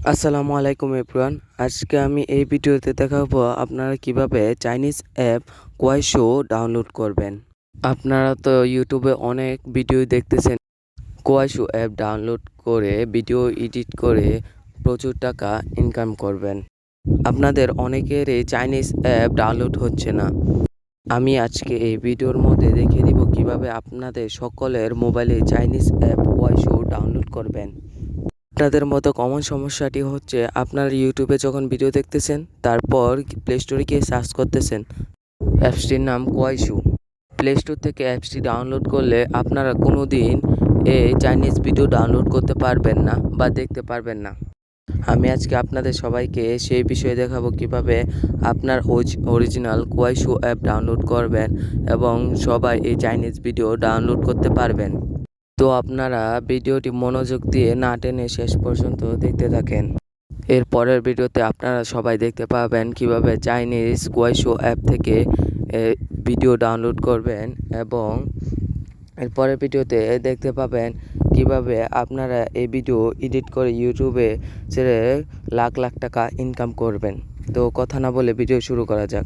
আসসালামু আলাইকুম এভরিওয়ান। আজকে আমি এই ভিডিওতে দেখাবো আপনারা কিভাবে চাইনিজ অ্যাপ কুয়াইশো ডাউনলোড করবেন। আপনারা তো ইউটিউবে অনেক ভিডিও দেখতেছেন কুয়াইশো অ্যাপ ডাউনলোড করে ভিডিও এডিট করে প্রচুর টাকা ইনকাম করবেন। আপনাদের অনেকেরই চাইনিজ অ্যাপ ডাউনলোড হচ্ছে না। আমি আজকে এই ভিডিওর মধ্যে দেখিয়ে দিব কিভাবে আপনাদের সকলের মোবাইলে চাইনিজ অ্যাপ কুয়াইশো ডাউনলোড করবেন। আপনাদের মতো কমন সমস্যাটি হচ্ছে আপনারা ইউটিউবে যখন ভিডিও দেখতেছেন তারপর প্লে স্টোরে গিয়ে সার্চ করতেছেন অ্যাপসটির নাম কুয়াইশো। প্লে স্টোর থেকে অ্যাপসটি ডাউনলোড করলে আপনারা কোনো দিন এই চাইনিজ ভিডিও ডাউনলোড করতে পারবেন না বা দেখতে পারবেন না। আমি আজকে আপনাদের সবাইকে সেই বিষয়ে দেখাবো কিভাবে আপনার অরিজিনাল কুয়াইশো অ্যাপ ডাউনলোড করবেন এবং সবাই এই চাইনিজ ভিডিও ডাউনলোড করতে পারবেন। তো আপনারা ভিডিওটি মনোযোগ দিয়ে না টেনে শেষ পর্যন্ত দেখতে থাকেন। এর পরের ভিডিওতে আপনারা সবাই দেখতে পাবেন কিভাবে চাইনিজ কুয়াইশো অ্যাপ থেকে ভিডিও ডাউনলোড করবেন এবং এর পরের ভিডিওতে দেখতে পাবেন কিভাবে আপনারা এই ভিডিও এডিট করে ইউটিউবে ছেড়ে লাখ লাখ টাকা ইনকাম করবেন। তো কথা না বলে ভিডিও শুরু করা যাক।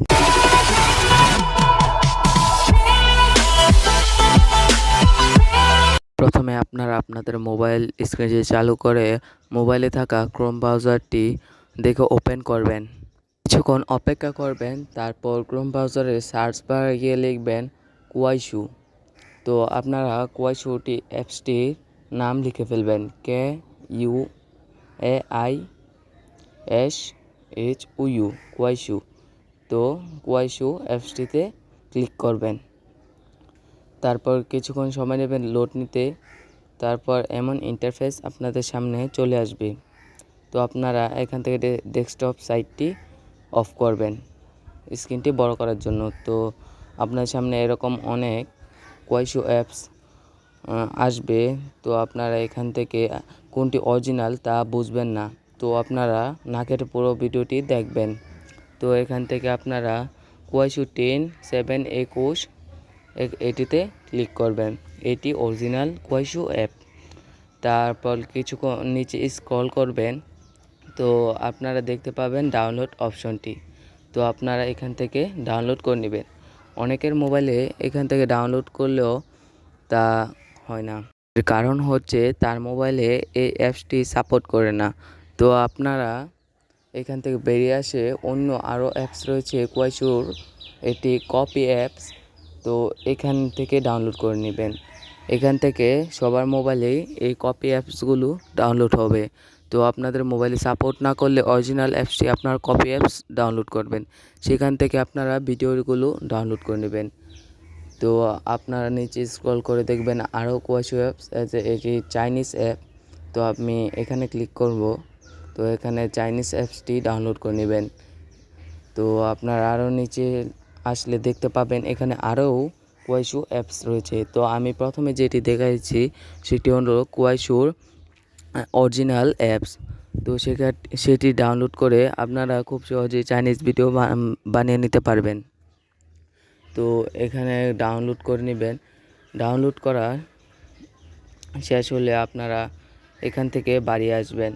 প্রথমে আপনারা আপনাদের মোবাইল স্ক্রিনে চালু করে মোবাইলে থাকা ক্রোম ব্রাউজারটি দেখে ওপেন করবেন। কিছুক্ষণ অপেক্ষা করবেন, তারপর ক্রোম ব্রাউজারে সার্চ বারে গিয়ে লিখবেন কুয়াইশো। তো আপনারা কুয়াইশোটি অ্যাপসটির নাম লিখে ফেলবেন KUAISHOU কুয়াইশো। তো কুয়াইশো অ্যাপসটিতে ক্লিক করবেন। তারপর কিছুক্ষণ সময় নেবেন লোড নিতে। তারপর এমন ইন্টারফেস আপনাদের সামনে চলে আসবে। তো আপনারা এখান থেকে ডেস্কটপ সাইটটি অফ করবেন স্ক্রিনটি বড় করার জন্য। তো আপনার সামনে এরকম অনেক কুয়াইশো অ্যাপস আসবে। তো আপনারা এখান থেকে কোনটি অরিজিনাল তা বুঝবেন না। তো আপনারা না কেটে পুরো ভিডিওটি দেখবেন। তো এখান থেকে আপনারা কুয়াইশো 10/7/21 এটিতে ক্লিক করবেন। এটি অরিজিনাল কুয়াইশো অ্যাপ। তারপর কিছুক্ষণ নিচে স্ক্রল করবেন, তো আপনারা দেখতে পাবেন ডাউনলোড অপশনটি। তো আপনারা এখান থেকে ডাউনলোড করে নেবেন। অনেকের মোবাইলে এখান থেকে ডাউনলোড করলেও তা হয় না, এর কারণ হচ্ছে তার মোবাইলে এই অ্যাপসটি সাপোর্ট করে না। তো আপনারা এখান থেকে বেরিয়ে আসে অন্য আরও অ্যাপস রয়েছে কুয়াইশোর, এটি কপি অ্যাপস। তো এখান থেকে ডাউনলোড করে নেবেন। এখান থেকে সবার মোবাইলেই এই কপি অ্যাপসগুলো ডাউনলোড হবে। তো আপনাদের মোবাইলে সাপোর্ট না করলে অরিজিনাল অ্যাপসটি আপনার কপি অ্যাপস ডাউনলোড করবেন। সেখান থেকে আপনারা ভিডিওগুলো ডাউনলোড করে নেবেন। তো আপনারা নিচে স্ক্রল করে দেখবেন আরও কুয়াইশো অ্যাপস আছে, এটি চাইনিজ অ্যাপ। তো আমি এখানে ক্লিক করব। তো এখানে চাইনিজ অ্যাপসটি ডাউনলোড করে নেবেন। তো আপনারা আরও নিচে আসলে দেখতে পাবেন এখানে আরও কুয়াইশো অ্যাপস রয়েছে। তো আমি প্রথমে যেটি দেখাচ্ছি সেটি হলো কুয়াইশোর অরিজিনাল অ্যাপস। তো সেটি ডাউনলোড করে আপনারা খুব সহজেই চাইনিজ ভিডিও বানিয়ে নিতে পারবেন। তো এখানে ডাউনলোড করে নেবেন। ডাউনলোড করা শেষ হলে আপনারা এখান থেকে বাড়ি আসবেন।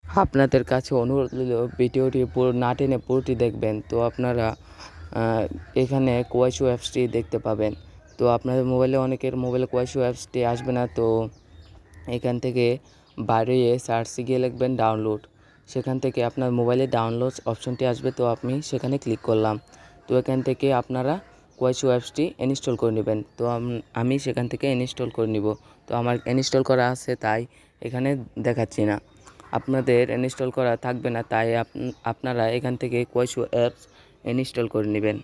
আপনাদের কাছে অনুরোধ রইল ভিডিওটি পুরো না টেনে পুরোটি দেখবেন। তো আপনারা এখানে কুয়াইশো অ্যাপসটি দেখতে পাবেন। তো আপনাদের মোবাইলে অনেকের মোবাইলে কুয়াইশো অ্যাপসটি আসবে না। তো এখান থেকে বাড়িয়ে সার্চে গিয়ে লিখবেন ডাউনলোড। সেখান থেকে আপনার মোবাইলে ডাউনলোড অপশনটি আসবে। তো আমি সেখানে ক্লিক করলাম। তো এখান থেকে আপনারা কুয়াইশো অ্যাপসটি ইনস্টল করে নেবেন। তো আমি সেখান থেকে ইনস্টল করে নিব। তো আমার ইনস্টল করা আছে তাই এখানে দেখাচ্ছি না। আপনাদের ইনস্টল করা থাকবে না, তাই আপনারা এখান থেকে কুয়াইশো অ্যাপস ইনস্টল করে নেবেন।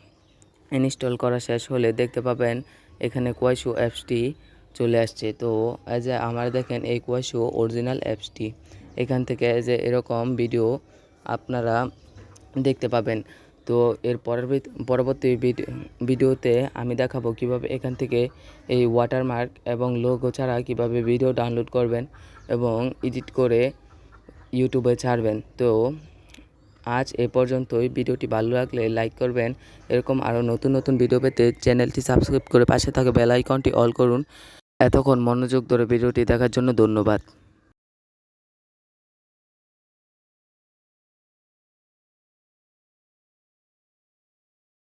ইনস্টল করা শেষ হলে দেখতে পাবেন এখানে কুয়াইশো অ্যাপসটি চলে আসছে। তো আমার দেখেন এই কুয়াইশো অরিজিনাল অ্যাপসটি। এখান থেকে এরকম ভিডিও আপনারা দেখতে পাবেন। তো এর পরবর্তী ভিডিওতে আমি দেখাবো কিভাবে এখান থেকে এই ওয়াটারমার্ক এবং লোগো ছাড়া কিভাবে ভিডিও ডাউনলোড করবেন এবং এডিট করে ইউটিউবে ছাড়বেন। তো আজ এ পর্যন্তই। ভিডিওটি ভালো লাগলে লাইক করবেন। এরকম আরও নতুন নতুন ভিডিও পেতে চ্যানেলটি সাবস্ক্রাইব করে পাশে থাকা বেল আইকনটি অল করুন। এতক্ষণ মনোযোগ ধরে ভিডিওটি দেখার জন্য ধন্যবাদ।